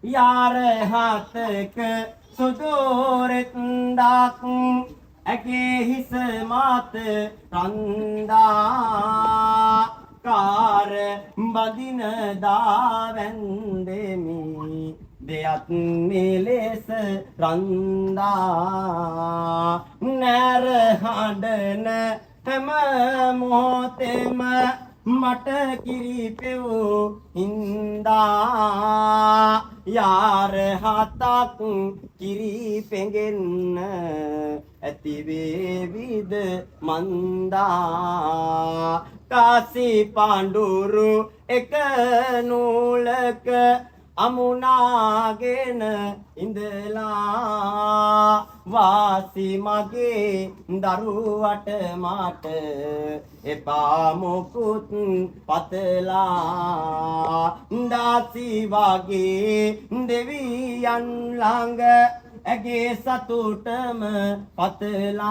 යාර හතක සුදුරෙන්දක් ඇගේ හිස මාත රන්දා කාර බදින දාවැන්දෙමි දෙයත් මෙලෙස රන්දා නැර හඬන හැම මොහොතෙම මට කිරි පෙවූ හින්දා යාර හතක් කිරි පෙඟෙන්න ඇති වේවිද මන්දා කාසි පාඬුරු එක නූලක අමුණාගෙන ඉඳලා වාසි මගේ දරුවට මට එපා මොකුත් පතලා දාසි වගේ දෙවියන් ළඟ ඇගේ සතුටම පතලා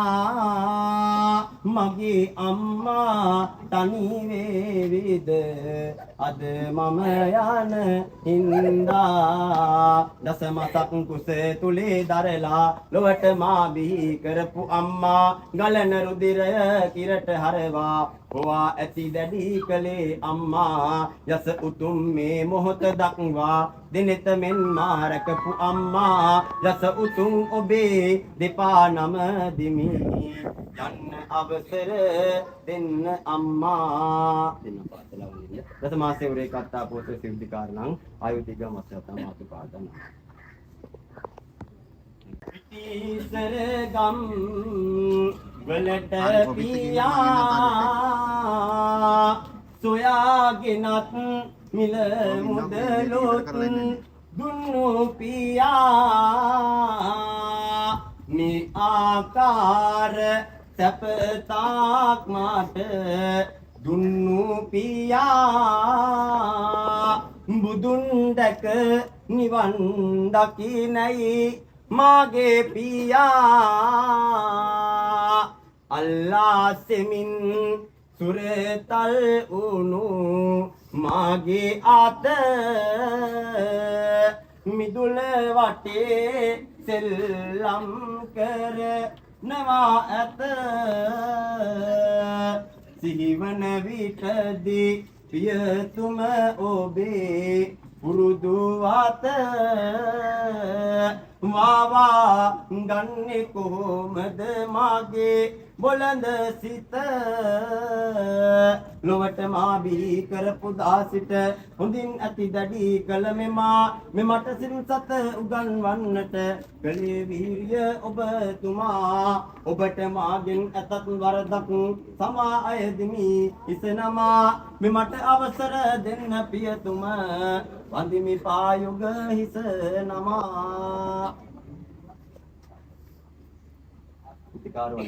මගේ අම්මා තනි වේවිද අද මම යන හින්දා දසමසක් කුස තුලේ දරලා ලොවට මා බිහි කරපු අම්මා ගලන රුධිරය කිරට හරවා හොවා ඇති දැඩි කලේ අම්මා යස උතුම් මේ මොහොත දක්වා දිනෙත මෙන් මාරකපු අම්මා යස උතුම් ඔබේ දෙපා නම දිමි යන්න අවසර දෙන්න අම්මා දෙන්න පාතලා වුණේ දස මාසේ උරේ කත්තා පොත සිද්ධි කාරණං ආයුතික මස්සතා මාතු පාදන පිටිසර ගම් වලට පියා සොයාගෙනත් මිල මුදලොත් දුන්නු පියා මේ ආකාර සැපතාක් මට දුන්නු පියා බුදුන් දැක නිවන් දකින්නයි මාගේ පියා අල්ලා සෙමින් සුරතල් උණු මාගේ අත මිදුල වටේ සෙල්ලම් කර නවා ඇත සිහිවන විටදී පියතුම ඔබේ පුරුදු වාත වාවා ගන්නේ කොහොමද මාගේ බොළඳ සිත ලොවට මා බිහි කරපු දාසිට හොඳින් ඇති දැඩි කළ මෙමා මෙමට සිරිසත උගන්වන්නට කළේ වීරිය ඔබතුමා ඔබට මාගෙන් ඇතත් වරදක් සමා අයදිමි ඉසනමා මෙමට අවසර දෙන්න පියතුම වන්දිමි පායුග හිස නමා Carol,